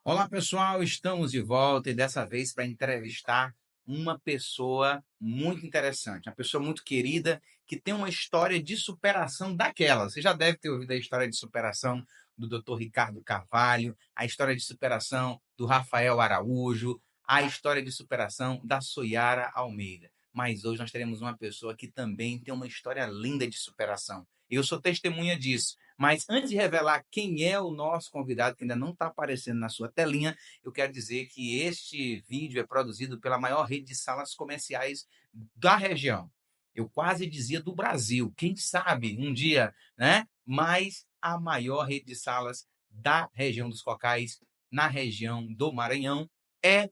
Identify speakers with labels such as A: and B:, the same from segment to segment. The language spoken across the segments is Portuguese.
A: Olá, pessoal, estamos de volta e dessa vez para entrevistar uma pessoa muito interessante, uma pessoa muito querida que tem uma história de superação daquela. Você já deve ter ouvido a história de superação do Dr. Ricardo Carvalho, a história de superação do Rafael Araújo, a história de superação da Soyara Almeida. Mas hoje nós teremos uma pessoa que também tem uma história linda de superação. Eu sou testemunha disso. Mas antes de revelar quem é o nosso convidado, que ainda não está aparecendo na sua telinha, eu quero dizer que este vídeo é produzido pela maior rede de salas comerciais da região. Eu quase dizia do Brasil, quem sabe um dia, né? Mas a maior rede de salas da região dos Cocais, na região do Maranhão, é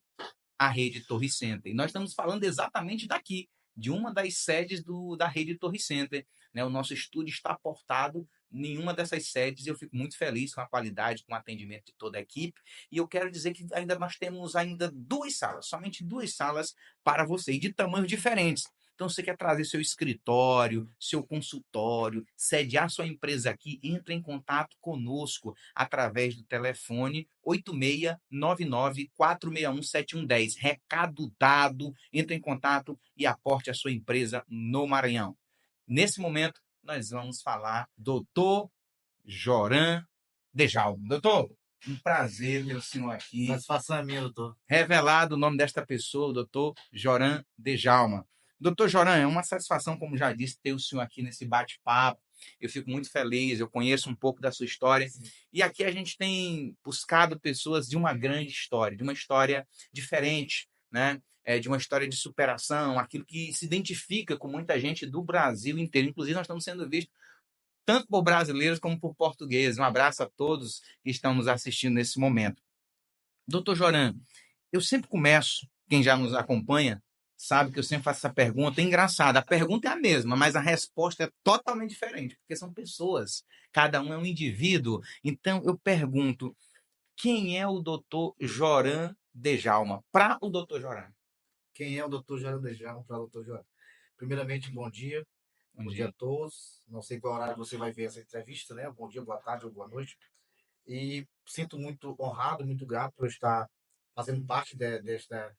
A: a rede Torre Center. E nós estamos falando exatamente daqui, de uma das sedes da rede Torre Center. Né? O nosso estúdio está portado em uma dessas sedes e eu fico muito feliz com a qualidade, com o atendimento de toda a equipe. E eu quero dizer que ainda nós temos ainda duas salas, somente duas salas para você, e de tamanhos diferentes. Então, você quer trazer seu escritório, seu consultório, sediar sua empresa aqui, entre em contato conosco através do telefone 8699-461-7110. Recado dado, entre em contato e aporte a sua empresa no Maranhão. Nesse momento, nós vamos falar doutor Joran Dejalma. Doutor, um prazer ter o senhor aqui.
B: Satisfação é minha, doutor.
A: Revelado o nome desta pessoa, o doutor Joran Dejalma. Doutor Joran, é uma satisfação, como já disse, ter o senhor aqui nesse bate-papo. Eu fico muito feliz, eu conheço um pouco da sua história.
B: Sim.
A: E aqui a gente tem buscado pessoas de uma grande história, de uma história diferente, né? De uma história de superação, aquilo que se identifica com muita gente do Brasil inteiro. Inclusive, nós estamos sendo vistos tanto por brasileiros como por portugueses. Um abraço a todos que estão nos assistindo nesse momento. Doutor Joran, eu sempre começo, quem já nos acompanha, sabe que eu sempre faço essa pergunta. É engraçada, a pergunta é a mesma, mas a resposta é totalmente diferente, porque são pessoas, cada um é um indivíduo. Então eu pergunto, quem é o doutor Joran Dejalma? Para o doutor Joran.
B: Quem é o doutor Jordan Dejalma para o doutor Jordan? Primeiramente, bom dia.
A: Bom
B: Bom dia
A: dia.
B: a todos. Não sei qual horário você vai ver essa entrevista, né? Bom dia, boa tarde ou boa noite. E sinto muito honrado, muito grato por estar fazendo parte desta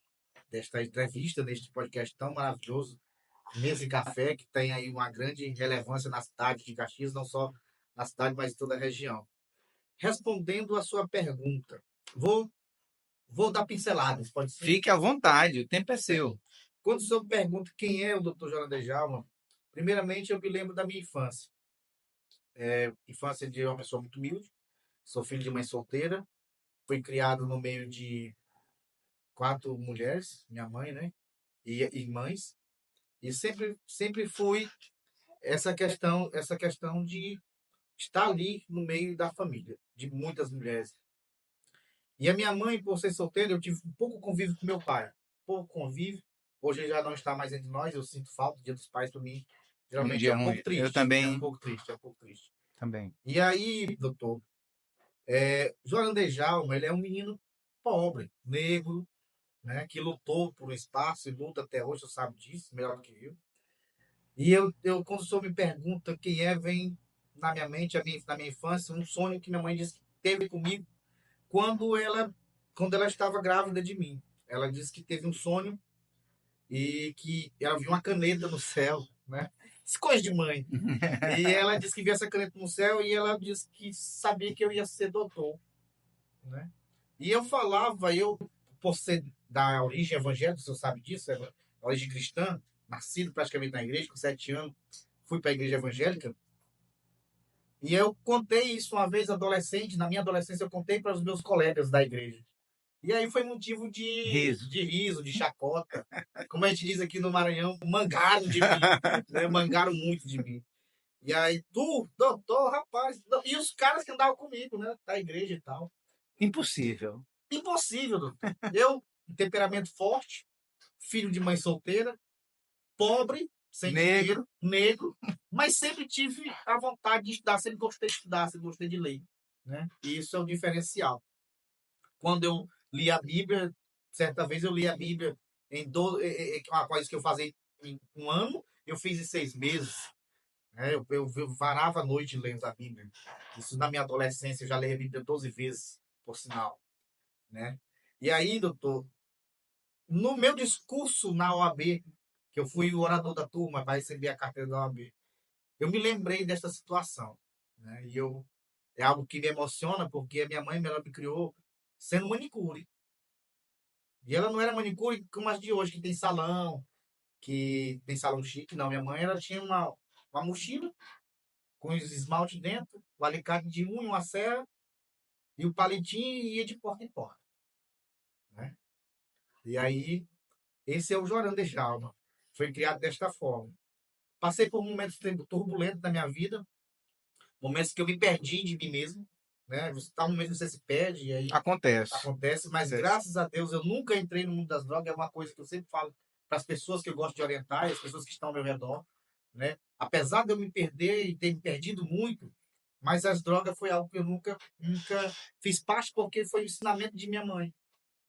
B: entrevista, deste podcast tão maravilhoso, Mesa e Café, que tem aí uma grande relevância na cidade de Caxias, não só na cidade, mas em toda a região. Respondendo a sua pergunta, vou, vou dar pinceladas, pode ser?
A: Fique à vontade, o tempo é seu.
B: Quando o senhor pergunta quem é o doutor Jordan Dejalma, primeiramente eu me lembro da minha infância. Infância de uma pessoa muito humilde, sou filho de mãe solteira, fui criado no meio de 4 mulheres, minha mãe, né? E irmãs, e sempre fui essa questão de estar ali no meio da família, de muitas mulheres. E a minha mãe, por ser solteira, eu tive um pouco convívio com meu pai. Pouco convívio. Hoje ele já não está mais entre nós, eu sinto falta. O Dia dos Pais, para mim,
A: Um
B: geralmente é
A: dia
B: um pouco
A: ruim. Eu
B: triste. É um
A: também,
B: pouco triste, é um pouco triste.
A: também.
B: E aí, doutor, Joran Dejalma, ele é um menino pobre, negro, né, que lutou por um espaço e luta até hoje, você sabe disso, melhor do que eu. E quando o senhor me pergunta quem é, vem na minha mente, na minha infância, um sonho que minha mãe disse que teve comigo quando ela estava grávida de mim. Ela disse que teve um sonho e que ela viu uma caneta no céu, né? Isso é coisa de mãe. E ela disse que viu essa caneta no céu e ela disse que sabia que eu ia ser doutor, né? E eu falava, por ser da origem evangélica, o senhor sabe disso, é origem cristã, nascido praticamente na igreja, com 7 anos, fui para a igreja evangélica. E eu contei isso uma vez adolescente, na minha adolescência eu contei para os meus colegas da igreja. E aí foi motivo
A: Riso.
B: de riso, de chacota. Como a gente diz aqui no Maranhão, mangaram de mim, né? Mangaram muito de mim. E aí, doutor, rapaz. E os caras que andavam comigo, né? Da igreja e tal.
A: Impossível.
B: Impossível, doutor. Eu, temperamento forte, filho de mãe solteira, pobre, sem
A: Negro.
B: dinheiro, negro, mas sempre tive a vontade de estudar, sempre gostei de estudar, sempre gostei de ler, né? E isso é o diferencial. Quando eu li a Bíblia, certa vez eu li a Bíblia uma coisa que eu fazia em um ano, eu fiz em 6 meses. Né? Eu varava a noite lendo a Bíblia. Isso na minha adolescência, eu já li a Bíblia 12 vezes, por sinal. né? E aí, doutor, no meu discurso na OAB, que eu fui o orador da turma para receber a carteira da OAB, eu me lembrei dessa situação, né? É algo que me emociona, porque a minha mãe ela me criou sendo manicure. E ela não era manicure como as de hoje, que tem salão chique. Não, minha mãe ela tinha uma mochila com os esmalte dentro, o alicate de unha, uma serra e o palitinho e ia de porta em porta, né? E aí, esse é o Jorão de Jalma. Foi criado desta forma. Passei por momentos turbulentos da minha vida, momentos que eu me perdi de mim mesmo, né? Você tá no momento que você se perde e aí
A: Acontece.
B: acontece, mas graças a Deus eu nunca entrei no mundo das drogas, é uma coisa que eu sempre falo para as pessoas que eu gosto de orientar e as pessoas que estão ao meu redor, né? Apesar de eu me perder e ter me perdido muito, mas as drogas foi algo que eu nunca fiz parte porque foi o ensinamento de minha mãe,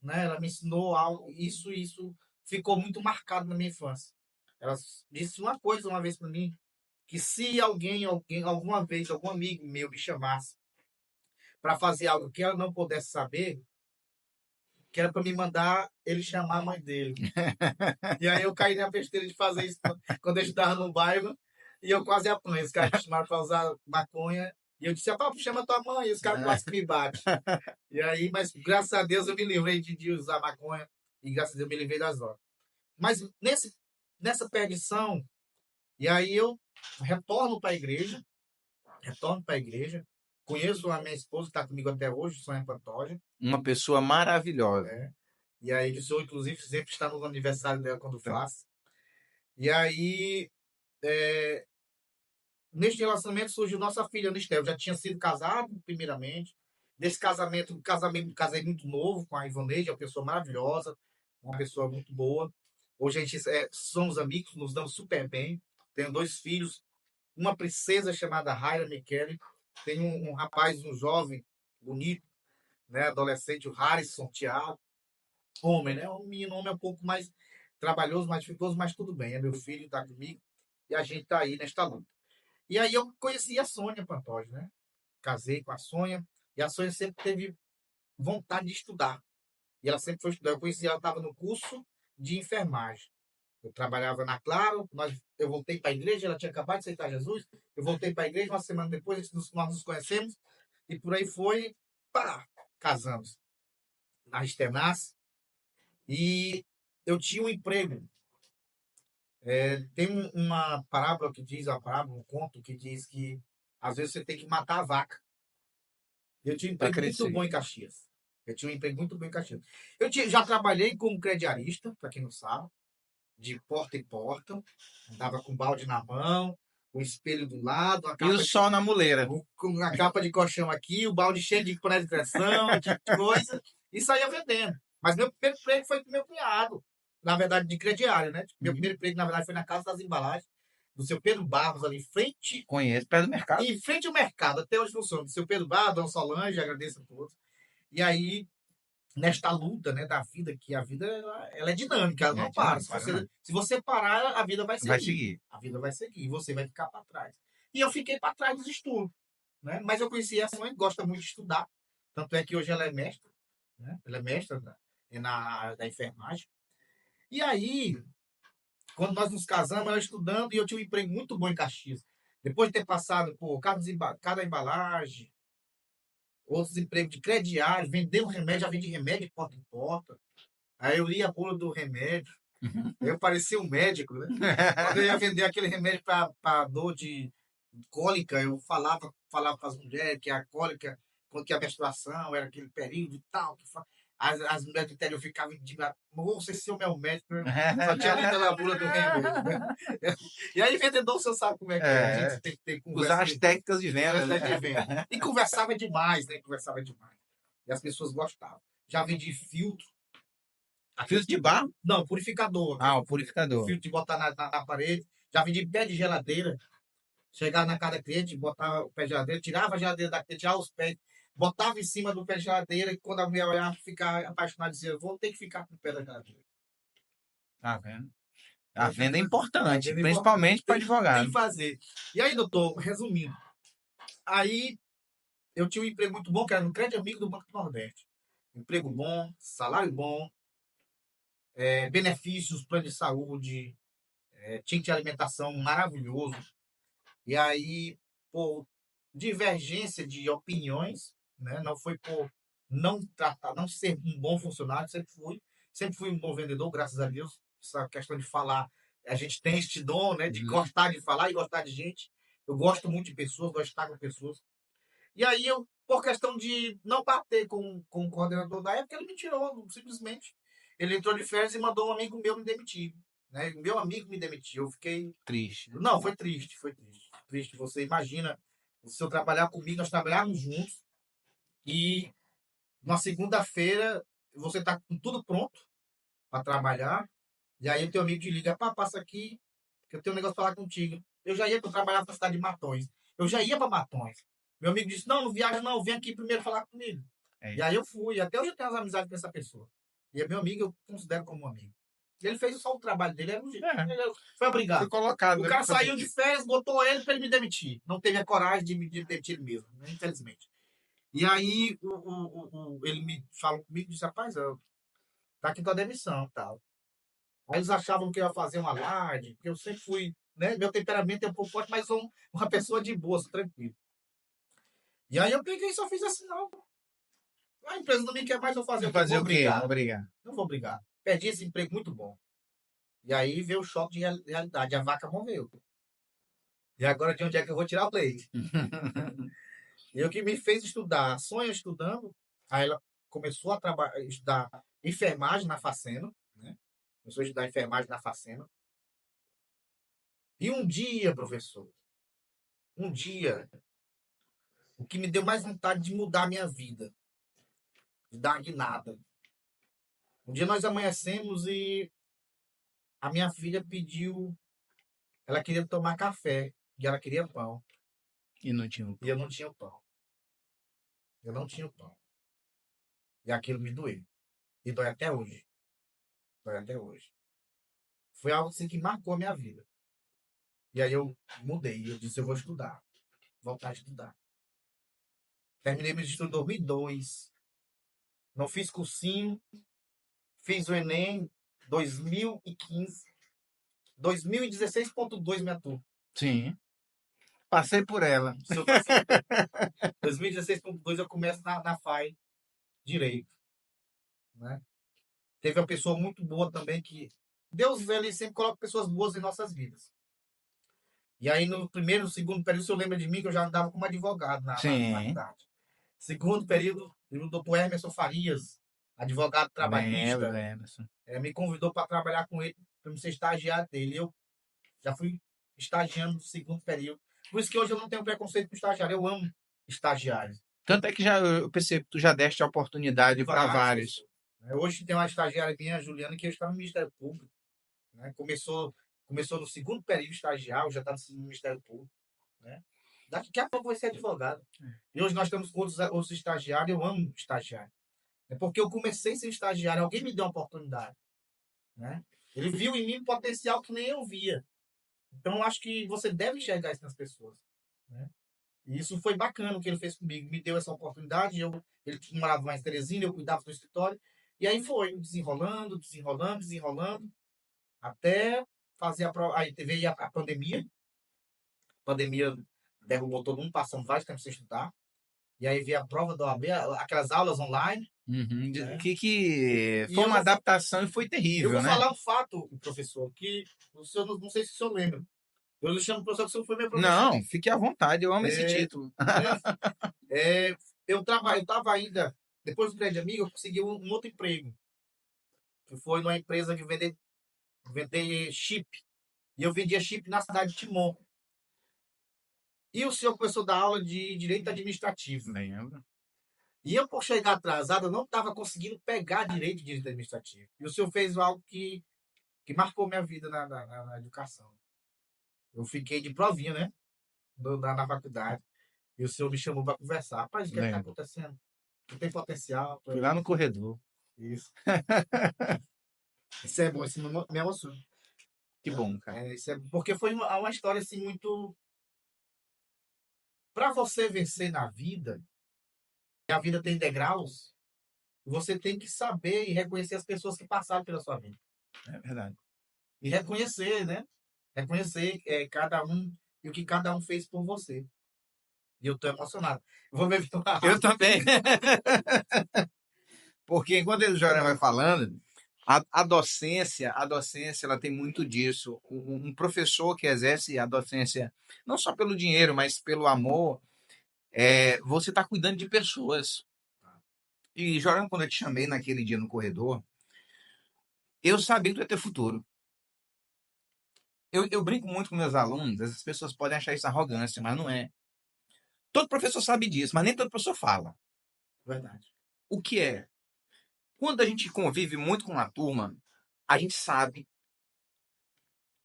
B: né? Ela me ensinou algo, isso ficou muito marcado na minha infância. Ela disse uma coisa uma vez para mim, que se alguém, alguma vez, algum amigo meu me chamasse para fazer algo que ela não pudesse saber, que era para me mandar ele chamar a mãe dele. E aí eu caí na besteira de fazer isso quando eu estava no bairro e eu quase apanho. Os caras me chamaram para usar maconha e eu disse, papo, chama tua mãe. E os caras quase que me batem. E aí, mas graças a Deus eu me livrei de usar maconha e graças a Deus eu me livrei das drogas. Mas nessa perdição, e aí eu retorno para a igreja, conheço a minha esposa que está comigo até hoje, Sônia Pantoja,
A: Uma pessoa maravilhosa.
B: né? E aí, o senhor, inclusive, sempre está no aniversário dela quando
A: Então,
B: faz. E aí, neste relacionamento surgiu nossa filha, Anistel. Eu já tinha sido casado, primeiramente. Desse casei muito novo com a Ivoneide, uma pessoa maravilhosa, uma pessoa muito boa. Hoje a gente somos amigos, nos damos super bem. Tenho 2 filhos, uma princesa chamada Raira Michele. Tenho um rapaz, um jovem, bonito, né, adolescente, o Harrison Thiago. Homem, né? Um menino homem é um pouco mais trabalhoso, mais dificultoso, mas tudo bem. É meu filho, está comigo e a gente está aí nesta luta. E aí eu conheci a Sônia Pantoja, né? Casei com a Sônia e a Sônia sempre teve vontade de estudar. E ela sempre foi estudar. Eu conheci ela, estava no curso de enfermagem. Eu trabalhava na Claro, eu voltei para a igreja, ela tinha acabado de aceitar Jesus. Eu voltei para a igreja, uma semana depois nós nos conhecemos e por aí foi, pá, casamos. Na Estenas. E eu tinha um emprego. Tem uma parábola que diz, um conto que diz que às vezes você tem que matar a vaca. Eu tinha um
A: para
B: emprego muito
A: crescer.
B: bom em Caxias. Eu tinha um emprego muito bom em Caxias. Já trabalhei como crediarista, para quem não sabe, de porta em porta. Andava com balde na mão, o espelho do lado,
A: E o sol na muleira.
B: com a capa de colchão aqui, o balde cheio de panela de pressão, de coisa, e saía vendendo. Mas meu primeiro emprego foi com meu cunhado, na verdade, de crediário, né? Meu primeiro emprego, na verdade, foi na Casa das Embalagens, do seu Pedro Barros, ali
A: Conheço, perto do mercado.
B: em frente ao mercado, até hoje funciona. Do seu Pedro Barros, Dona Solange, agradeço a todos. E aí, nesta luta, né, da vida, que a vida ela é dinâmica, ela não para. Se você parar, a vida vai
A: Vai
B: seguir.
A: seguir.
B: A vida vai seguir, e você vai ficar para trás. E eu fiquei para trás dos estudos, né? Mas eu conheci a mãe, gosta muito de estudar. Tanto é que hoje ela é mestra, né? Ela é mestra na área da enfermagem. E aí, quando nós nos casamos, ela estudando e eu tinha um emprego muito bom em Caxias. Depois de ter passado por cada embalagem, outros empregos de crediário, vendendo remédio, já vendi remédio de porta em porta. Aí eu li a bula do remédio. Eu parecia um médico, né? Quando eu ia vender aquele remédio para dor de cólica, eu falava para as mulheres que a cólica, que a menstruação era aquele período e tal. As mulheres do interior ficavam de moça, esse homem é o médico, né? Só tinha lido na bula do remédio, né? E aí, vendedor, você sabe como é que é. A gente tem que ter conversa.
A: Usar as técnicas de venda.
B: E conversava demais, né? Conversava demais. E as pessoas gostavam. Já vendi filtro.
A: Filtro de barro?
B: Não, purificador.
A: O purificador.
B: Filtro de botar na parede. Já vendi pé de geladeira. Chegava na casa da cliente, botava o pé de geladeira, tirava a geladeira da cliente, tirava os pés, botava em cima do pé de geladeira e quando a mulher olhava, ficava apaixonada, dizia, vou ter que ficar com o pé da geladeira.
A: Tá vendo? A venda é importante,
B: venda é
A: principalmente para
B: Tem
A: advogado.
B: que fazer. E aí, doutor, resumindo, aí eu tinha um emprego muito bom, que era no Crédito Amigo do Banco do Nordeste. emprego bom, salário bom, benefícios, plano de saúde, tinha de alimentação maravilhoso. E aí, por divergência de opiniões, né? Não foi por não tratar, não ser um bom funcionário, sempre fui um bom vendedor, graças a Deus. Essa questão de falar, a gente tem este dom, né? De
A: Uhum.
B: gostar de falar e gostar de gente. Eu gosto muito de pessoas, gosto de estar com pessoas. E aí eu, por questão de não bater com o coordenador da época, ele me tirou, simplesmente. Ele entrou de férias e mandou um amigo meu me demitir. Né? Meu amigo me demitiu. Eu fiquei.
A: Triste.
B: Não, foi triste, foi triste. Triste. Você imagina, se eu trabalhar comigo, nós trabalhávamos juntos, e na segunda-feira você está com tudo pronto para trabalhar, e aí o teu amigo te liga, pá, passa aqui, que eu tenho um negócio para falar contigo. Eu já ia para trabalhar na cidade de Matões. Eu já ia para Matões. Meu amigo disse, não, não viaja não, vem aqui primeiro falar comigo.
A: É.
B: E aí eu fui, até hoje eu tenho as amizades com essa pessoa. E é meu amigo, eu considero como um amigo. E ele fez só o trabalho dele, ele foi
A: Foi
B: obrigado.
A: colocado,
B: O
A: né?
B: cara saiu de férias, botou ele para ele me demitir. Não teve a coragem de me demitir mesmo, né, infelizmente. E aí ele me falou comigo e disse, rapaz, tá aqui tua demissão e tal. Aí eles achavam que eu ia fazer uma laje, porque eu sempre fui, né? Meu temperamento é um pouco forte, mas sou uma pessoa de boa, sou tranquilo. E aí eu peguei e só fiz assim, não. A empresa não me quer mais, eu fazer o quê?
A: Fazer
B: Vou
A: o quê?
B: brigar.
A: Obrigado.
B: Não vou brigar. Perdi esse emprego muito bom. E aí veio o choque de realidade. A vaca morreu. E agora de onde é que eu vou tirar o leite? E o que me fez estudar, sonho estudando, aí ela começou a estudar enfermagem na Facena, né? Começou a estudar enfermagem na Facena. E um dia, professor, um dia, o que me deu mais vontade de mudar a minha vida, de dar uma guinada. Um dia nós amanhecemos e a minha filha pediu, ela queria tomar café e ela queria pão.
A: E não tinha.
B: E eu não tinha pão. Eu não tinha pão. E aquilo me doeu. E dói até hoje. Dói até hoje. Foi algo assim que marcou a minha vida. E aí eu mudei. Eu disse, eu vou estudar. Voltar a estudar. Terminei meus estudos em 2002. Não fiz cursinho. Fiz o Enem 2015. 2016.2 minha turma.
A: Sim. Passei por ela.
B: Se eu passei, 2016.2 eu começo na FAI direito. Né? Teve uma pessoa muito boa também que Deus ele sempre coloca pessoas boas em nossas vidas. E aí no primeiro, no segundo período, você lembra de mim que eu já andava como advogado na
A: Sim.
B: faculdade. Segundo período, o doutor Emerson Farias, advogado
A: Lembro,
B: trabalhista,
A: Emerson.
B: me convidou para trabalhar com ele, para ser estagiário dele. Eu já fui estagiando no segundo período. Por isso que hoje eu não tenho preconceito com estagiário, eu amo estagiário.
A: Tanto é que já eu percebo que tu já deste a oportunidade para
B: Várias
A: vários.
B: pessoas. Hoje tem uma estagiária minha, a Juliana, que está no Ministério Público. Né? Começou no segundo período estagiário, já está no Ministério Público. Né? Daqui a pouco vai ser advogado. E hoje nós estamos com outros estagiários, eu amo estagiário. É porque eu comecei a ser estagiário, alguém me deu uma oportunidade. Né? Ele viu em mim um potencial que nem eu via. Então eu acho que você deve enxergar isso nas pessoas. Né? E isso foi bacana o que ele fez comigo. Me deu essa oportunidade. Ele morava mais em Teresina, eu cuidava do escritório. E aí foi desenrolando, desenrolando, desenrolando, até fazer a prova. Aí teve a pandemia. A pandemia derrubou todo mundo, passamos vários tempos sem estudar. E aí veio a prova da OAB, aquelas aulas online.
A: Uhum.
B: Né?
A: Que
B: E
A: foi uma adaptação e foi
B: eu
A: terrível,
B: vou
A: né?
B: falar um fato, professor, que o senhor, não sei se o senhor lembra. Eu lhe chamo professor, que o senhor foi meu professor.
A: Não, fique à vontade, eu amo esse
B: É,
A: título.
B: eu estava ainda, depois do grande amigo, eu consegui um outro emprego, que foi numa empresa de vender chip. E eu vendia chip na cidade de Timon. E o senhor começou a dar aula de direito administrativo.
A: Lembro.
B: E eu, por chegar atrasado, eu não estava conseguindo pegar direito de direito administrativo. E o senhor fez algo que marcou minha vida na educação. Eu fiquei de provinha, né? Na faculdade. E o senhor me chamou para conversar. Rapaz, o que está
A: Lembro.
B: acontecendo? Não tem potencial.
A: Fui lá no corredor.
B: Isso. Isso é bom, isso me emociona.
A: Que bom, cara.
B: Isso é, porque foi uma história assim muito. Para você vencer na vida, e a vida tem degraus, Você tem que saber e reconhecer as pessoas que passaram pela sua vida.
A: É verdade.
B: E reconhecer, né? Reconhecer cada um e o que cada um fez por você. E eu tô emocionado. Vou beber uma
A: Eu
B: água.
A: também. Porque enquanto o Jorge vai falando, a docência, ela tem muito disso. Um professor que exerce a docência, não só pelo dinheiro, mas pelo amor, você está cuidando de pessoas. E, Jorge, quando eu te chamei naquele dia no corredor, eu sabia que tu ia ter futuro. Eu brinco muito com meus alunos, as pessoas podem achar isso arrogância, mas não é. Todo professor sabe disso, mas nem todo professor fala.
B: Verdade.
A: O que é? Quando a gente convive muito com a turma, a gente sabe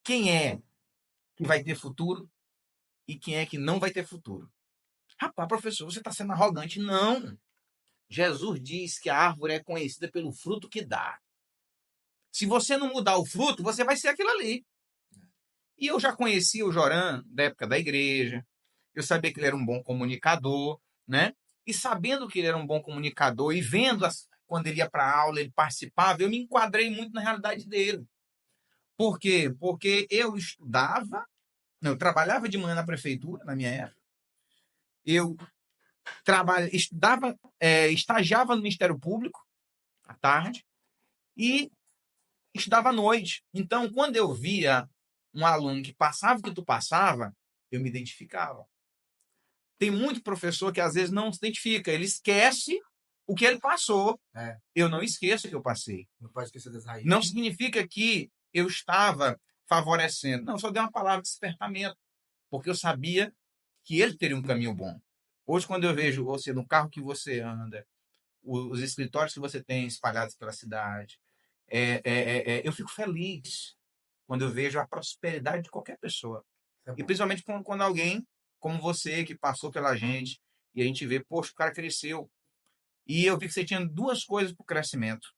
A: quem é que vai ter futuro e quem é que não vai ter futuro. Rapaz, professor, você está sendo arrogante. Não. Jesus diz que a árvore é conhecida pelo fruto que dá. Se você não mudar o fruto, você vai ser aquilo ali. E eu já conhecia o Joran da época da igreja. Eu sabia que ele era um bom comunicador, né? E sabendo que ele era um bom comunicador e vendo quando ele ia para a aula, ele participava, eu me enquadrei muito na realidade dele. Por quê? Porque eu estudava, não, eu trabalhava de manhã na prefeitura, na minha época. Eu estudava, estagiava no Ministério Público à tarde e estudava à noite. Então, quando eu via um aluno que passava o que tu passava, eu me identificava. Tem muito professor que às vezes não se identifica, ele esquece o que ele passou.
B: É,
A: Eu não esqueço o que eu passei.
B: não pode esquecer das raízes.
A: Não significa que eu estava favorecendo. Não, só dei uma palavra de despertamento, porque eu sabia que ele teria um caminho bom. Hoje, quando eu vejo você no carro que você anda, os escritórios que você tem espalhados pela cidade, eu fico feliz quando eu vejo a prosperidade de qualquer pessoa.
B: É
A: E
B: bom.
A: principalmente quando alguém como você, que passou pela gente, e a gente vê, poxa, o cara cresceu. E eu vi que você tinha duas coisas para o crescimento.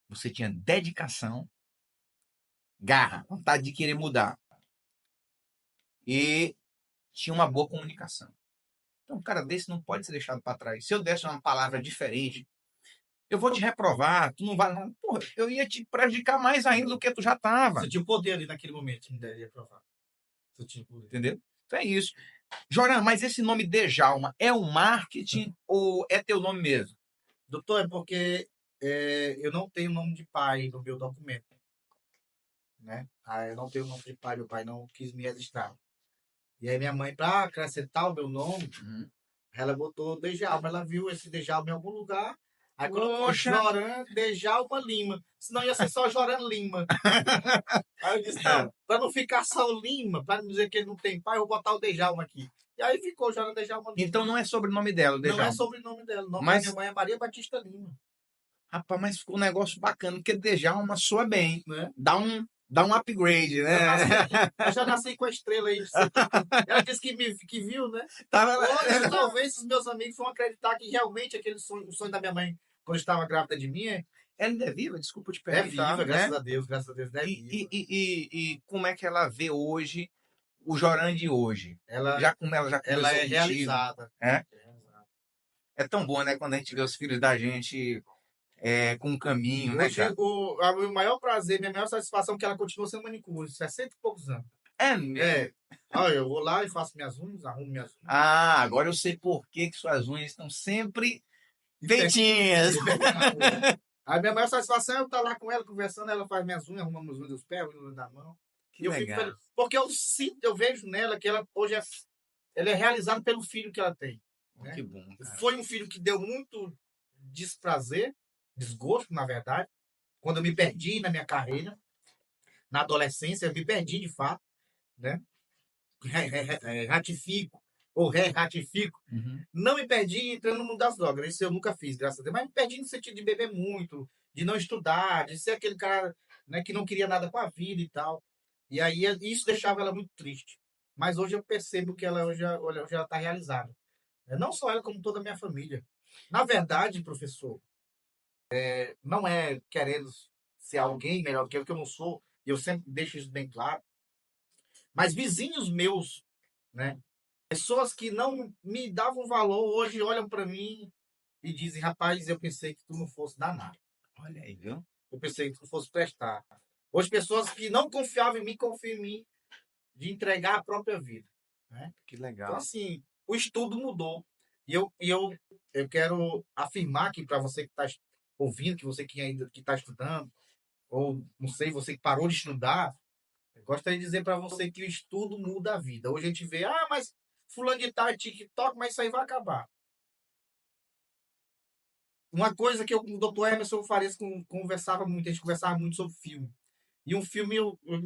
A: Você tinha dedicação, garra, vontade de querer mudar. E tinha uma boa comunicação. Então, um cara desse não pode ser deixado para trás. Se eu desse uma palavra diferente, eu vou te reprovar, tu não vai. Porra, eu ia te prejudicar mais ainda do que tu já estava.
B: Você tinha o poder ali naquele momento, me daria provar. Você tinha o poder.
A: Entendeu? Então é isso. Joran, mas esse nome Djalma é um marketing ou é teu nome mesmo?
B: Doutor, é porque eu não tenho nome de pai no meu documento, né? Eu não tenho nome de pai, meu pai não quis me registrar. E aí minha mãe, para acrescentar o meu nome, ela botou Djalma. Ela viu esse Djalma em algum lugar, aí colocou
A: Poxa.
B: Joran Djalma Lima. Senão ia ser só Joran Lima. Aí eu disse, não, para não ficar só o Lima, para não dizer que ele não tem pai, eu vou botar o Djalma aqui. E aí ficou Joran Djalma Lima.
A: Então não é sobrenome dela,
B: Não é
A: Djalma.
B: sobrenome dela. O nome
A: Mas-
B: da minha mãe é Maria Batista Lima.
A: Rapaz, mas ficou um negócio bacana, porque Djalma soa bem.
B: Né?
A: Dá um upgrade, né?
B: Eu já nasci com a estrela aí. Ela disse que viu, né?
A: Tava lá.
B: Hoje, talvez os meus amigos vão acreditar que realmente aquele sonho, o sonho da minha mãe, quando estava grávida de mim,
A: Ela ainda é viva? Desculpa te
B: é
A: perguntar.
B: viva, graças
A: né?
B: a Deus, é viva.
A: E como é que ela vê hoje o Joran de hoje?
B: Ela
A: Como ela já
B: ela
A: conversou
B: é
A: contigo?
B: realizada.
A: É? É tão bom, né? Quando a gente vê os filhos da gente com um caminho, né,
B: Hoje,
A: cara?
B: o maior prazer, minha maior satisfação é que ela continua sendo manicure, 60 e poucos anos.
A: É mesmo.
B: Olha, eu vou lá e faço minhas unhas, arrumo minhas unhas.
A: Ah, agora eu sei por que suas unhas estão sempre feitinhas.
B: A minha maior satisfação é eu estar lá com ela, conversando, ela faz minhas unhas, arruma as unhas dos pés, as unhas da mão.
A: Que
B: E eu fico
A: legal.
B: feliz, porque eu sinto, eu vejo nela que ela hoje ela é realizada pelo filho que ela tem. Né?
A: Que bom, cara.
B: Foi um filho que deu muito desprazer, desgosto, na verdade, quando eu me perdi na minha carreira, na adolescência, eu me perdi de fato, né? Ratifico, ou ratifico. Não me perdi entrando no mundo das drogas, isso eu nunca fiz, graças a Deus, mas me perdi no sentido de beber muito, de não estudar, de ser aquele cara, né, que não queria nada com a vida e tal. E aí isso deixava ela muito triste. Mas hoje eu percebo que ela hoje ela está realizada. Não só ela, como toda a minha família. Na verdade, professor, não é querendo ser alguém melhor do que eu não sou, e eu sempre deixo isso bem claro. Mas vizinhos meus, né? Pessoas que não me davam valor, hoje olham para mim e dizem, rapaz, eu pensei que tu não fosse dar nada.
A: Olha aí, viu?
B: Eu pensei que tu fosse prestar. Hoje, pessoas que não confiavam em mim, confiam em mim de entregar a própria vida. Né?
A: Que
B: Então,
A: legal.
B: assim, o estudo mudou. E eu quero afirmar aqui para você que está ouvindo, que você que ainda que está estudando, ou não sei, você que parou de estudar, eu gostaria de dizer para você que o estudo muda a vida. Hoje a gente vê, mas fulano de tal é TikTok, mas isso aí vai acabar. Uma coisa que o doutor Emerson Farias conversava muito, a gente conversava muito sobre filme. E um filme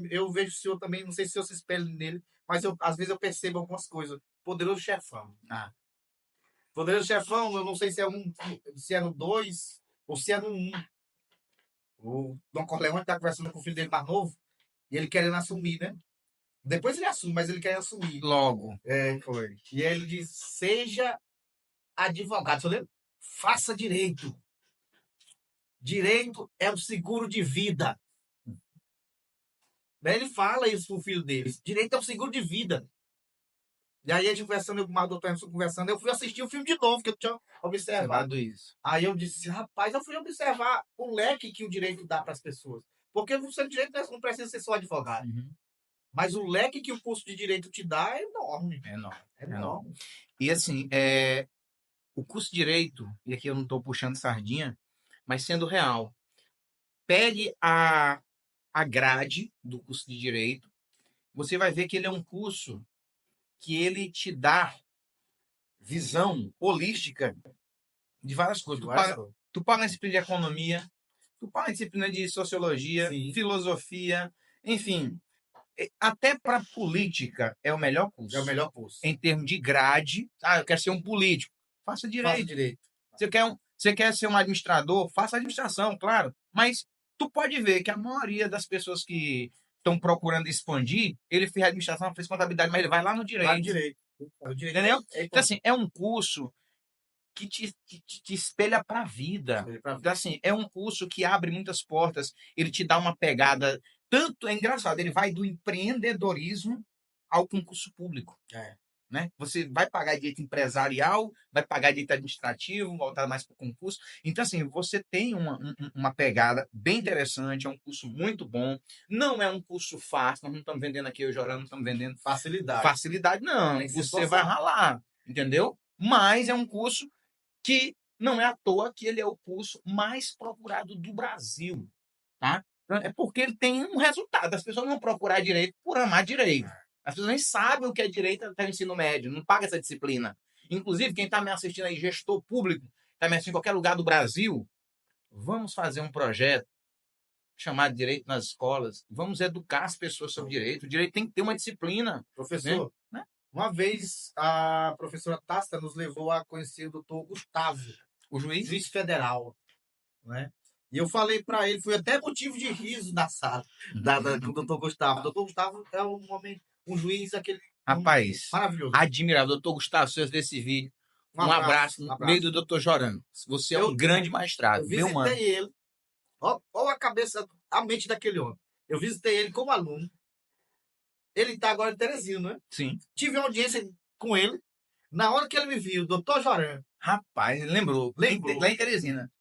B: eu vejo o senhor também, não sei se o senhor se espelha nele, mas às vezes eu percebo algumas coisas. Poderoso Chefão.
A: Ah,
B: Poderoso Chefão, eu não sei se é no 2 ou se é no 1. O Don Corleone está conversando com o filho dele mais novo e ele querendo assumir, né? Depois ele assume, mas ele quer assumir.
A: logo.
B: É,
A: Foi.
B: e aí ele diz: seja advogado. Você lembra? Faça direito. Direito é o seguro de vida. Daí ele fala isso pro filho dele. Direito é o seguro de vida. E aí a gente conversando, eu com o doutor Emerson conversando, eu fui assistir o filme de novo, que eu tinha observado.
A: Observado isso.
B: Aí eu disse, rapaz, eu fui observar o leque que o direito dá para as pessoas. Porque você de direito não precisa ser só advogado.
A: Uhum.
B: Mas o leque que o curso de direito te dá é enorme.
A: É enorme.
B: É enorme.
A: E assim, o curso de direito, e aqui eu não estou puxando sardinha, mas sendo real, pegue a grade do curso de direito, você vai ver que ele é um curso que ele te dá visão holística de várias coisas. Tu paga a disciplina de economia, tu paga a disciplina de sociologia,
B: Sim.
A: filosofia, enfim, até para política é o melhor curso.
B: É o melhor curso.
A: Em termos de grade, eu quero ser um político, faça direito.
B: Faça direito.
A: Você quer ser um administrador, faça administração, claro. Mas tu pode ver que a maioria das pessoas que estão procurando expandir, ele fez administração, fez contabilidade, mas ele vai lá no direito.
B: Vai no direito. O direito
A: Entendeu?
B: é
A: Então, assim, é um curso que te espelha para a vida. Então, assim, é um curso que abre muitas portas, ele te dá uma pegada. Tanto é engraçado, ele vai do empreendedorismo ao concurso público. Né? Você vai pagar direito empresarial, vai pagar direito administrativo, voltar mais para o concurso. Então, assim, você tem uma pegada bem interessante, é um curso muito bom. Não é um curso fácil, nós não estamos vendendo aqui, eu chorando, não estamos vendendo facilidade, não. Você vai ralar, entendeu? Mas é um curso que não é à toa que ele é o curso mais procurado do Brasil, tá? É porque ele tem um resultado. As pessoas não vão procurar direito por amar direito. As pessoas nem sabem o que é direito até o ensino médio, não paga essa disciplina. Inclusive, quem está me assistindo aí, gestor público, está me assistindo em qualquer lugar do Brasil, vamos fazer um projeto chamado Direito nas Escolas. Vamos educar as pessoas sobre direito. O direito tem que ter uma disciplina.
B: Professor,
A: né?
B: Uma vez a professora Tasta nos levou a conhecer o doutor Gustavo,
A: o juiz
B: federal. Né? E eu falei para ele, foi até motivo de riso na sala com o doutor Gustavo. O doutor Gustavo é um homem, um juiz, aquele.
A: Rapaz,
B: maravilhoso.
A: Admirável. Doutor Gustavo, se desse vídeo, um abraço no meio do doutor Jorano. Você é um grande magistrado.
B: Eu visitei ele. Olha a mente daquele homem. Eu visitei ele como aluno. Ele está agora em Teresina, não é?
A: Sim.
B: Tive uma audiência com ele. Na hora que ele me viu, doutor Jorano.
A: Rapaz, lembrou. Lá em Teresina.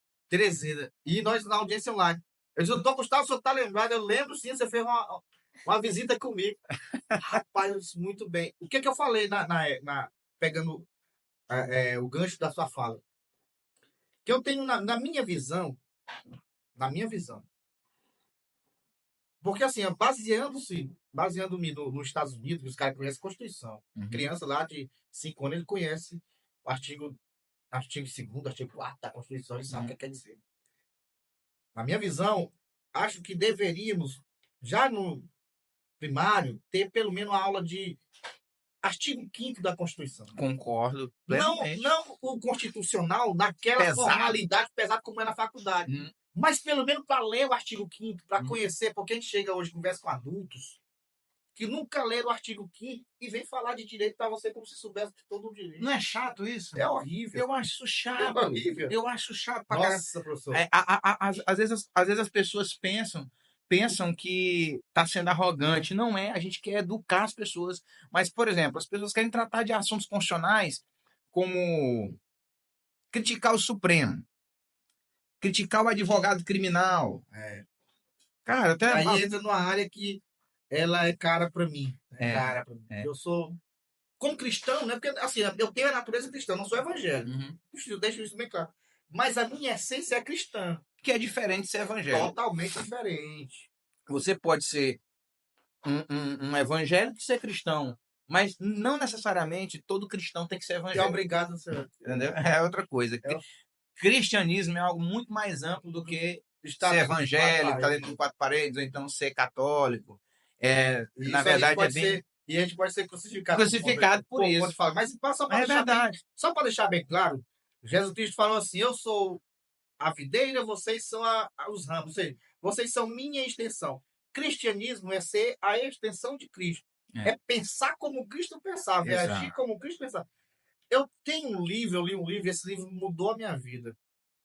B: E nós na audiência online. Eu disse, doutor Gustavo, o senhor está lembrado? Eu lembro sim, você fez uma visita comigo. Rapaz, muito bem. O que eu falei pegando o gancho da sua fala? Que eu tenho na minha visão, porque assim, baseando-me nos Estados Unidos, os caras conhecem a Constituição. Criança lá de 5 anos, ele conhece o artigo 2º, artigo 4º da Constituição, ele sabe o que quer dizer. Na minha visão, acho que deveríamos, já no primário, ter pelo menos uma aula de artigo 5º da Constituição.
A: Concordo.
B: Não o constitucional naquela formalidade pesada como é na faculdade. Mas pelo menos para ler o artigo 5º, para conhecer, porque a gente chega hoje e conversa com adultos que nunca leram o artigo 5º e vem falar de direito para você como se soubesse de todo o direito.
A: Não é chato isso?
B: É horrível.
A: Eu acho isso chato.
B: É horrível.
A: Eu acho chato pra
B: Nossa, professor.
A: Às vezes as pessoas pensam que está sendo arrogante. Não é, a gente quer educar as pessoas. Mas, por exemplo, as pessoas querem tratar de assuntos constitucionais como criticar o Supremo, criticar o advogado criminal.
B: É.
A: Cara, até.
B: Aí entra numa área que ela é cara para mim. É
A: É,
B: cara para mim.
A: é.
B: Eu sou, como cristão, né? Porque assim, eu tenho a natureza cristã, não sou evangélico.
A: Uhum.
B: Eu deixo isso bem claro. Mas a minha essência é cristã.
A: Que é diferente de ser evangélico.
B: Totalmente diferente.
A: Você pode ser um evangélico e ser cristão, mas não necessariamente todo cristão tem que ser
B: E é
A: evangélico.
B: obrigado, senhor.
A: Entendeu? É outra coisa.
B: É.
A: Cristianismo é algo muito mais amplo do que
B: Está
A: ser
B: dentro de quatro
A: evangélico, estar
B: paredes.
A: dentro de quatro paredes, ou então ser católico.
B: E
A: Na
B: isso a gente
A: verdade, é
B: pode
A: bem
B: ser, e a gente pode ser crucificado.
A: crucificado por isso.
B: Pode falar. Mas só para
A: É
B: deixar bem,
A: verdade.
B: claro, Jesus Cristo falou assim: eu sou a videira, vocês são os ramos. Ou seja, vocês são minha extensão. Cristianismo é ser a extensão de Cristo.
A: É.
B: É pensar como Cristo pensava, é
A: Exato.
B: agir como Cristo pensava. Eu tenho um livro, eu li um livro, esse livro mudou a minha vida.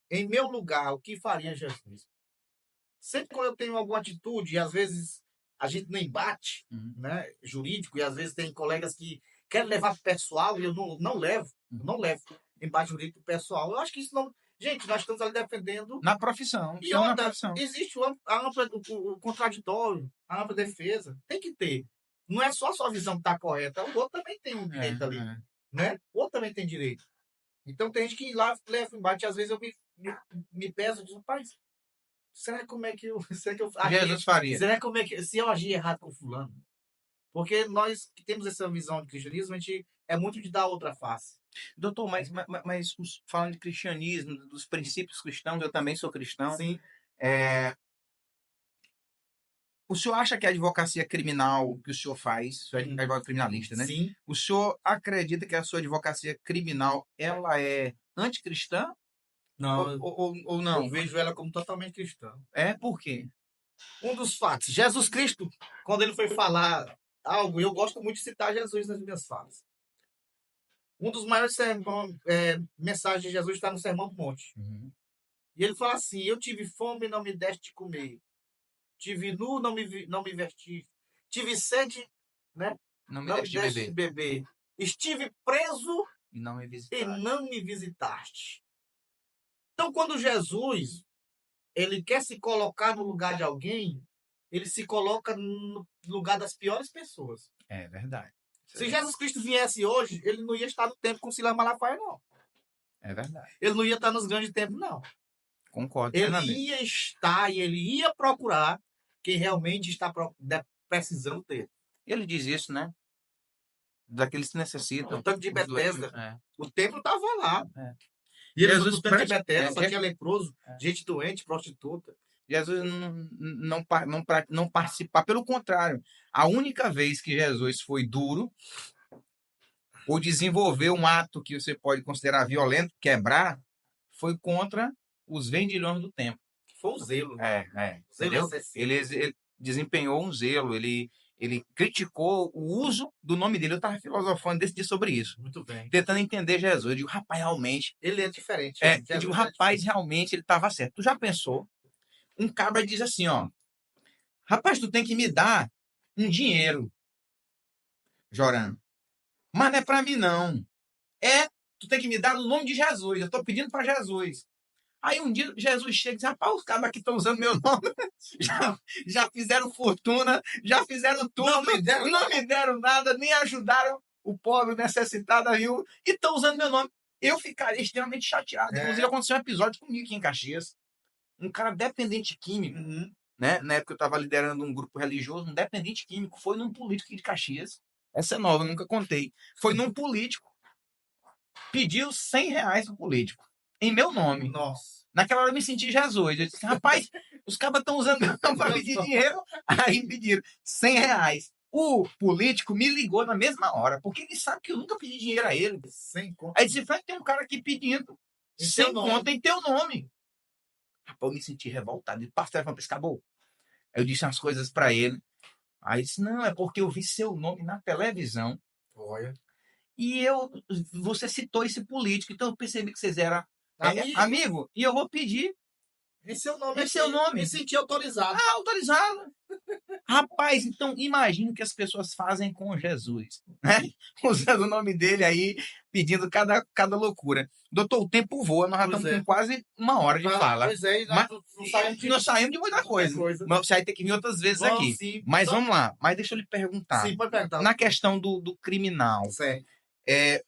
B: Em meu lugar, o que faria Jesus? Sempre quando eu tenho alguma atitude, e às vezes a gente não embate,
A: Uhum.
B: né, jurídico, e às vezes tem colegas que querem levar pro pessoal e eu não levo, não levo embate jurídico pro pessoal. Eu acho que isso não. Gente, nós estamos ali defendendo.
A: Na profissão.
B: E
A: Estão na
B: outra,
A: profissão.
B: existe a ampla, o contraditório, a ampla defesa. Tem que ter. Não é só a sua visão que está correta, o outro também tem um direito ali. Né? O outro também tem direito. Então tem gente que lá leva o embate, às vezes eu me peso e digo, rapaz, será como é que eu. Será que eu
A: Jesus faria.
B: será como é que. Se eu agir errado com fulano? Porque nós que temos essa visão de cristianismo, a gente é muito de dar outra face.
A: Doutor, mas falando de cristianismo, dos princípios cristãos, eu também sou cristão.
B: Sim.
A: O senhor acha que a advocacia criminal que o senhor faz, o senhor é advogado criminalista, né?
B: Sim.
A: O senhor acredita que a sua advocacia criminal ela é anticristã?
B: Não,
A: Ou não?
B: eu vejo ela como totalmente cristã.
A: É por quê?
B: Um dos fatos, Jesus Cristo, quando ele foi falar algo, eu gosto muito de citar Jesus nas minhas falas. Um dos maiores mensagens de Jesus está no Sermão do Monte.
A: Uhum.
B: E ele fala assim: eu tive fome e não me deste de comer. Tive nu, não me vesti. Tive sede, né?
A: Não me
B: Não me
A: deixe
B: deste de
A: beber.
B: beber. Estive preso
A: E não me
B: e
A: visitaste.
B: não me visitaste. Então, quando Jesus ele quer se colocar no lugar de alguém, ele se coloca no lugar das piores pessoas.
A: É verdade.
B: Se Jesus Cristo viesse hoje, ele não ia estar no tempo com Silas Malafaia, não.
A: É verdade.
B: Ele não ia estar nos grandes tempos, não.
A: Concordo.
B: Ele ia estar e ele ia procurar quem realmente está precisando dele.
A: Ele diz isso, né? Daqueles que necessitam.
B: O tanque de Betesda. O templo estava lá.
A: É.
B: E ele
A: Jesus
B: no tanque de Betesda, só
A: é.
B: tinha leproso, gente doente, prostituta.
A: Jesus não participar. Pelo contrário, a única vez que Jesus foi duro ou desenvolveu um ato que você pode considerar violento, quebrar, foi contra os vendilhões do templo.
B: Foi o zelo. Né?
A: Entendeu? Ele desempenhou um zelo, ele criticou o uso do nome dele. Eu estava filosofando desse dia sobre isso.
B: Muito bem.
A: Tentando entender Jesus. Eu digo, rapaz, realmente.
B: Ele é diferente.
A: Eu digo, rapaz, realmente ele estava certo. Tu já pensou? Um cabra diz assim, ó. Rapaz, tu tem que me dar um dinheiro, Joran. Mas não é para mim, não. Tu tem que me dar no nome de Jesus. Eu estou pedindo para Jesus. Aí um dia Jesus chega e diz, rapaz, os cabras aqui estão usando meu nome. Já fizeram fortuna, já fizeram tudo. Não me deram nada, nem ajudaram o pobre necessitado a viúva. E estão usando meu nome. Eu ficaria extremamente chateado. Inclusive, aconteceu um episódio comigo aqui em Caxias. Um cara dependente químico, né? Na época eu estava liderando um grupo religioso, um dependente químico, foi num político aqui de Caxias. Essa é nova, eu nunca contei. Foi num político, pediu R$100 pro político, em meu nome.
B: Nossa.
A: Naquela hora eu me senti Jesus. Eu disse, rapaz, os cabras estão usando meu nome para pedir dinheiro. Aí pediram R$100. O político me ligou na mesma hora, porque ele sabe que eu nunca pedi dinheiro a ele.
B: Sem conta.
A: Aí disse, Frank, tem um cara aqui pedindo sem conta em teu nome. Rapaz, eu me senti revoltado. Ele passou para acabou. Aí eu disse umas coisas para ele. Aí ele disse, não, é porque eu vi seu nome na televisão.
B: Olha.
A: E você citou esse político, então eu percebi que vocês eram
B: amigo.
A: Amigo, e eu vou pedir
B: Esse é o nome.
A: Esse é o nome.
B: Me senti autorizado.
A: Ah, autorizado. Rapaz, então imagina o que as pessoas fazem com Jesus, né? Usando o nome dele aí, pedindo cada loucura. Doutor, o tempo voa, nós já
B: Pois
A: estamos
B: é.
A: com quase uma hora de fala.
B: Pois é, e
A: Mas
B: nós saímos de
A: muita coisa.
B: coisa.
A: Mas você vai ter que vir outras vezes
B: Vamos
A: aqui.
B: sim.
A: Mas
B: Só-
A: vamos lá. Mas deixa eu lhe perguntar.
B: Sim, pode perguntar.
A: Na questão do criminal,
B: Certo.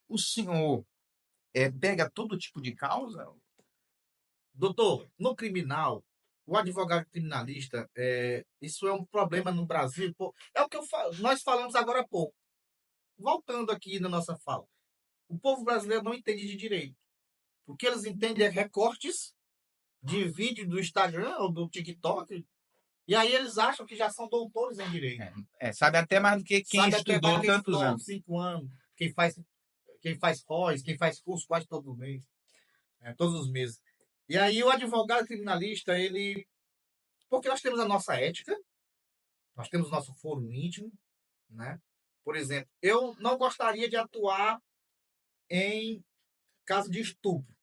A: o senhor pega todo tipo de causa?
B: Doutor, no criminal, o advogado criminalista, isso é um problema no Brasil. Pô, é o que nós falamos agora há pouco. Voltando aqui na nossa fala. O povo brasileiro não entende de direito. O que eles entendem é recortes de vídeo do Instagram ou do TikTok. E aí eles acham que já são doutores em direito.
A: Sabe até mais do que quem
B: Sabe até
A: estudou
B: mais quem
A: tantos
B: estudou
A: anos.
B: 5 anos, quem faz pós, quem faz curso quase todo mês, todos os meses. E aí o advogado criminalista, porque nós temos a nossa ética, nós temos o nosso foro íntimo, né? Por exemplo, eu não gostaria de atuar em caso de estupro,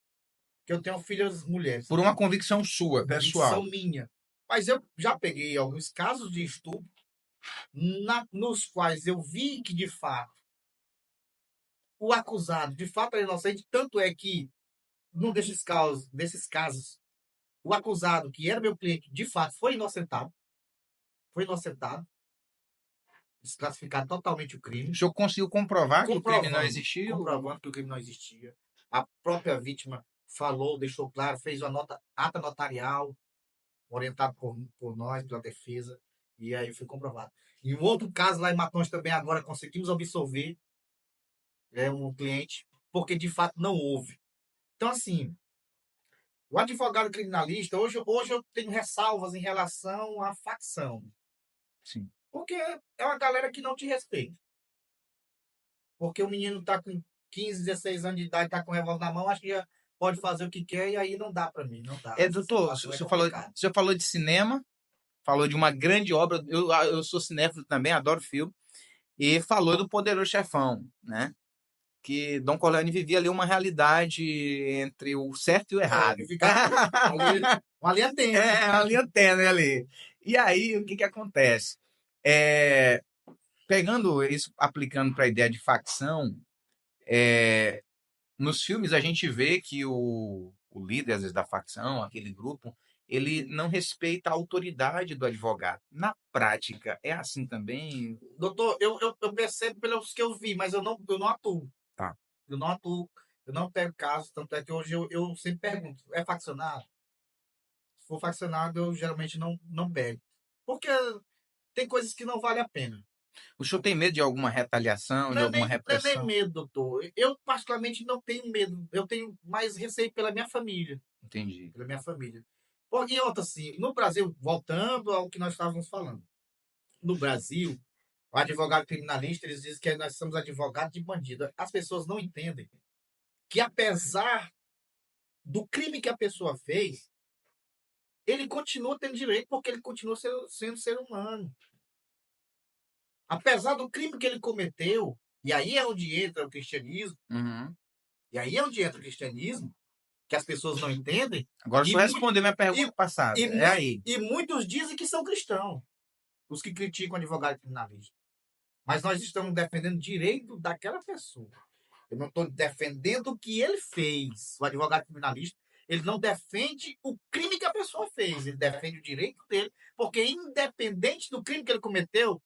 B: que eu tenho filhas mulheres.
A: Por uma convicção sua, pessoal.
B: Convicção minha. Mas eu já peguei alguns casos de estupro nos quais eu vi que, de fato, o acusado, de fato, é inocente. Tanto é que, num desses casos, o acusado, que era meu cliente, de fato, foi inocentado. Foi inocentado. Desclassificado totalmente o crime.
A: O senhor conseguiu comprovar que o crime não existiu?
B: Comprovando que o crime não existia. A própria vítima falou, deixou claro, fez uma ata notarial, orientado por nós, pela defesa, e aí foi comprovado. Em um outro caso lá em Matões também agora conseguimos absolver um cliente, porque de fato não houve. Então, assim, o advogado criminalista, hoje eu tenho ressalvas em relação à facção.
A: Sim.
B: Porque é uma galera que não te respeita. Porque o menino está com 15, 16 anos de idade, está com o revólver na mão, acho que já pode fazer o que quer, e aí não dá para mim, não dá.
A: Doutor, o senhor falou de cinema, falou de uma grande obra, eu sou cinéfilo também, adoro filme, e falou do Poderoso Chefão, né? Que Don Corleone vivia ali uma realidade entre o certo e o errado.
B: Uma linha tênue.
A: Uma linha tênue ali. E aí, o que acontece? Pegando isso, aplicando para a ideia de facção, nos filmes a gente vê que o líder, às vezes, da facção, aquele grupo, ele não respeita a autoridade do advogado. Na prática, é assim também?
B: Doutor, eu percebo pelos que eu vi, mas eu não atuo.
A: Tá.
B: Eu não atuo, eu não pego caso, tanto é que hoje eu sempre pergunto, é faccionado? Se for faccionado, eu geralmente não pego. Porque tem coisas que não vale a pena.
A: O senhor tem medo de alguma retaliação, de alguma repressão?
B: Não é nem medo, doutor. Eu, particularmente, não tenho medo. Eu tenho mais receio pela minha família.
A: Entendi.
B: Pela minha família. Porque, outra, assim, no Brasil, voltando ao que nós estávamos falando, no Brasil, o advogado criminalista, eles dizem que nós somos advogados de bandido. As pessoas não entendem que, apesar do crime que a pessoa fez, ele continua tendo direito porque ele continua sendo ser humano. Apesar do crime que ele cometeu, e aí é onde entra o cristianismo, e aí é onde entra o cristianismo, que as pessoas não entendem.
A: Agora, se eu responder minha pergunta passada, aí.
B: E muitos dizem que são cristãos, os que criticam o advogado criminalista. Mas nós estamos defendendo o direito daquela pessoa. Eu não estou defendendo o que ele fez. O advogado criminalista, ele não defende o crime que a pessoa fez, ele defende o direito dele, porque independente do crime que ele cometeu,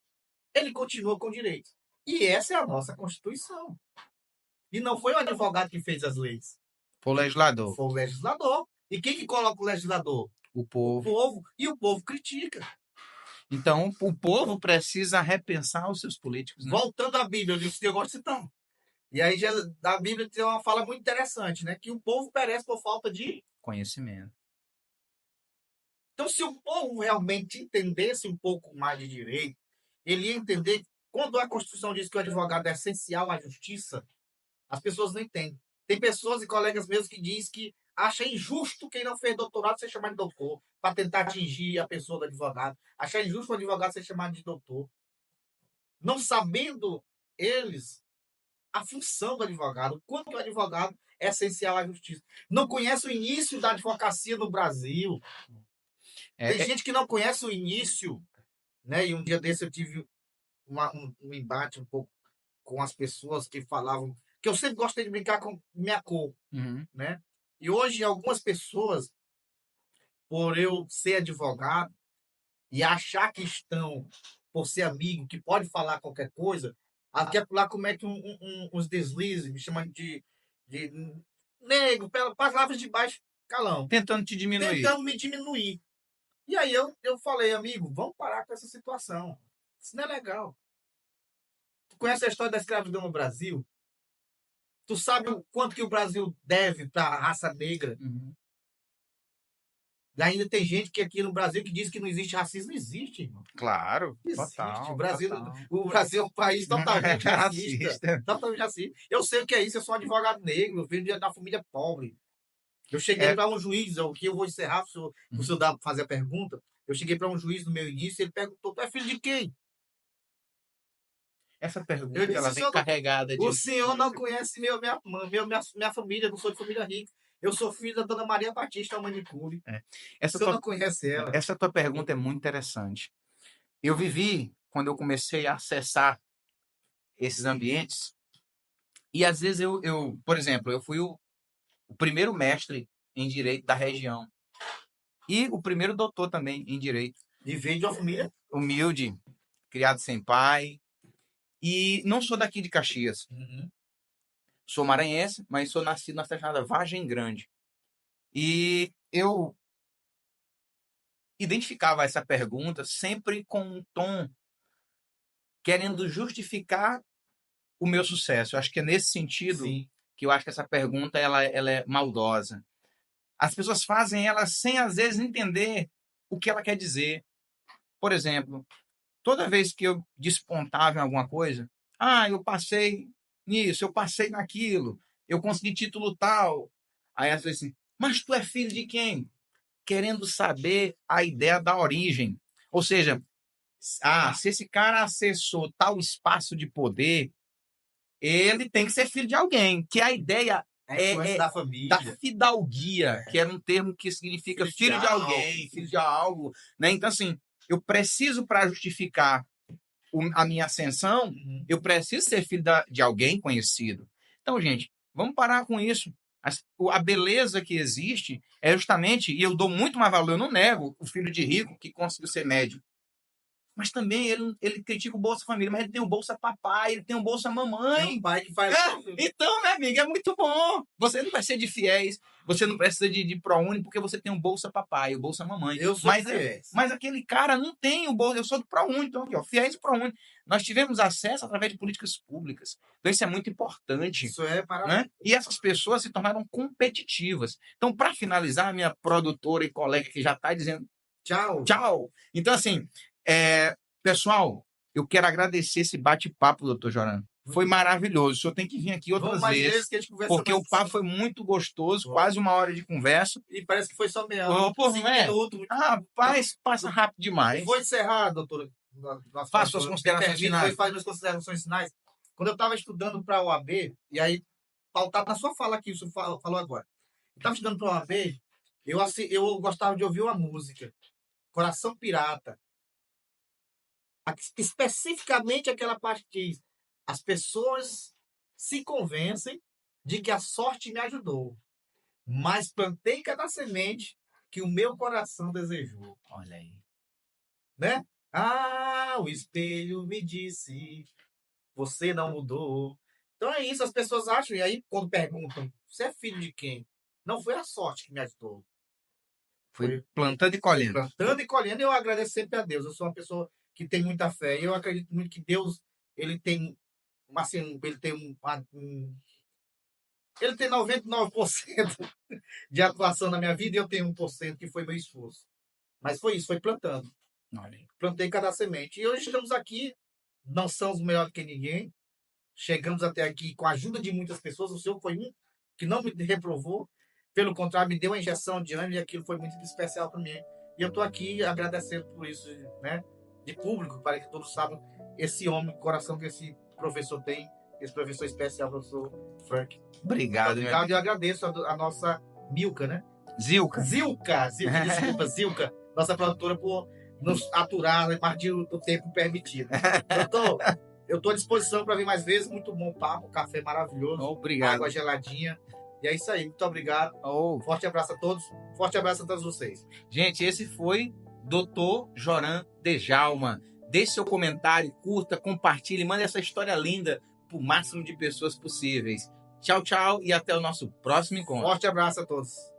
B: ele continua com direito. E essa é a nossa Constituição. E não foi o advogado que fez as leis.
A: Foi o legislador.
B: Foi o legislador. E quem que coloca o legislador?
A: O povo.
B: O povo. E o povo critica.
A: Então, o povo precisa repensar os seus políticos. Né?
B: Voltando à Bíblia, eu gosto de citar. E aí a Bíblia tem uma fala muito interessante, né? Que o povo perece por falta de
A: conhecimento.
B: Então, se o povo realmente entendesse um pouco mais de direito, ele ia entender que quando a Constituição diz que o advogado é essencial à justiça, as pessoas não entendem. Tem pessoas e colegas meus que dizem que acha injusto quem não fez doutorado ser chamado de doutor, para tentar atingir a pessoa do advogado. Acha injusto o advogado ser chamado de doutor. Não sabendo eles a função do advogado, o quanto que o advogado é essencial à justiça. Não conhece o início da advocacia no Brasil. Tem
A: É,
B: gente que não conhece o início, né? E um dia desse eu tive um embate um pouco com as pessoas que falavam que eu sempre gostei de brincar com minha cor,
A: uhum,
B: né? E hoje algumas pessoas, por eu ser advogado e achar que estão, por ser amigo, que pode falar qualquer coisa, até lá comete uns deslizes, me chamando de negro, palavras de baixo calão,
A: tentando te diminuir.
B: tentando me diminuir. E aí eu falei, amigo, vamos parar com essa situação. Isso não é legal. Tu conhece a história da escravidão no Brasil? Tu sabe o quanto que o Brasil deve para a raça negra?
A: Uhum.
B: E ainda tem gente que aqui no Brasil que diz que não existe racismo. Não existe, irmão.
A: Claro,
B: Existe.
A: total, total.
B: O Brasil é um país totalmente
A: É
B: racista.
A: racista.
B: Totalmente racista. Eu sei o que é isso, eu sou um advogado negro, eu venho da família pobre. Eu cheguei
A: É,
B: para um juiz, o que eu vou encerrar para o senhor fazer a pergunta. Eu cheguei para um juiz no meu início, ele perguntou: tu é filho de quem?
A: essa
B: Eu
A: pergunta ela
B: disse:
A: vem carregada
B: o
A: de.
B: senhor não conhece minha família, eu não sou de família rica. Eu sou filho da dona Maria Batista, mãe de Cury.
A: É.
B: O
A: Essa
B: senhor
A: tua,
B: não conhece ela.
A: essa tua pergunta é muito interessante. Eu vivi quando eu comecei a acessar esses ambientes e às vezes por exemplo, eu fui o primeiro mestre em direito da região e o primeiro doutor também em direito.
B: E veio de uma família.
A: Humilde, criado sem pai e não sou daqui de Caxias.
B: Uhum.
A: Sou maranhense, mas sou nascido na cidade chamada Vargem Grande. E eu identificava essa pergunta sempre com um tom querendo justificar o meu sucesso. Eu acho que é nesse sentido
B: Sim.
A: que eu acho que essa pergunta ela é maldosa. As pessoas fazem ela sem às vezes entender o que ela quer dizer. Por exemplo, toda vez que eu despontava em alguma coisa, eu passei nisso, eu passei naquilo, eu consegui título tal. Aí às vezes assim, mas tu é filho de quem? Querendo saber a ideia da origem. Ou seja, se esse cara acessou tal espaço de poder, ele tem que ser filho de alguém. Que a ideia
B: A influência
A: é
B: da
A: da
B: família.
A: fidalguia, que era um termo que significa filho de alguém, filho de algo. Né? Então, assim, eu preciso, para justificar a minha ascensão,
B: Uhum.
A: eu preciso ser filho de alguém conhecido. Então, gente, vamos parar com isso. A beleza que existe é justamente, e eu dou muito mais valor, eu não nego o filho de rico que conseguiu ser médico. Mas também ele critica o Bolsa Família, mas ele tem o Bolsa Papai, ele tem o Bolsa
B: Tem um
A: Mamãe.
B: pai que faz.
A: Então, minha amiga, é muito bom. Você não precisa de fiéis, você não precisa de ProUni, porque você tem o Bolsa Papai, o Bolsa Mamãe.
B: Eu sou
A: Mas,
B: de fiéis.
A: mas aquele cara não tem o Bolsa. Eu sou do ProUni, então aqui, ó, fiéis e ProUni. Nós tivemos acesso através de políticas públicas. Então, isso é muito importante.
B: Isso é
A: Né?
B: maravilhoso.
A: E essas pessoas se tornaram competitivas. Então, para finalizar, minha produtora e colega que já está dizendo
B: Tchau.
A: tchau. Então, assim, pessoal, eu quero agradecer esse bate-papo, doutor Jorano. Foi maravilhoso. O senhor tem que vir aqui
B: Vamos
A: outras
B: mais
A: vezes,
B: vezes que a gente conversa
A: porque
B: mais.
A: o papo foi muito gostoso,
B: Bom.
A: quase uma hora de conversa.
B: E parece que foi só meia
A: Ô,
B: hora.
A: pô,
B: 5
A: não é?
B: minutos.
A: Rapaz, passa rápido
B: Eu
A: demais.
B: vou encerrar, doutora.
A: Faça suas considerações finais.
B: Depois faz minhas considerações finais. Quando eu estava estudando para a OAB, e aí, pautado na sua fala aqui, o senhor falou agora. Eu estava estudando para a OAB, eu gostava de ouvir uma música, Coração Pirata. Especificamente aquela parte que diz: as pessoas se convencem de que a sorte me ajudou, mas plantei cada semente que o meu coração desejou.
A: Olha aí.
B: Né? O espelho me disse, você não mudou. Então é isso, as pessoas acham, e aí quando perguntam, você é filho de quem? Não foi a sorte que me ajudou.
A: Foi plantando e colhendo.
B: Plantando e colhendo, eu agradeço sempre a Deus. Eu sou uma pessoa que tem muita fé. E eu acredito muito que Deus, ele tem, assim, ele tem 99% de atuação na minha vida e eu tenho 1% que foi meu esforço. Mas foi isso, foi plantando.
A: Olha aí.
B: Plantei cada semente. E hoje estamos aqui, não somos melhor do que ninguém. Chegamos até aqui com a ajuda de muitas pessoas. O senhor foi um que não me reprovou. Pelo contrário, me deu uma injeção de ânimo e aquilo foi muito especial para mim. E eu estou aqui agradecendo por isso, né? De público, para que todos saibam esse homem, coração que esse professor tem, esse professor especial, professor Frank.
A: Obrigado, meu
B: Obrigado, e eu agradeço a nossa Milka, né?
A: Zilka.
B: Zilka, desculpa, Zilka, nossa produtora, por nos aturar a partir do tempo permitido. Doutor, eu estou à disposição para vir mais vezes. Muito bom papo, café maravilhoso,
A: Obrigado.
B: água geladinha. E é isso aí, muito obrigado.
A: Oh.
B: Forte abraço a todos, forte abraço a todos vocês.
A: Gente, esse foi Dr. Joran Djalma. Deixe seu comentário, curta, compartilhe, mande essa história linda para o máximo de pessoas possíveis. Tchau, tchau e até o nosso próximo encontro.
B: Forte abraço a todos.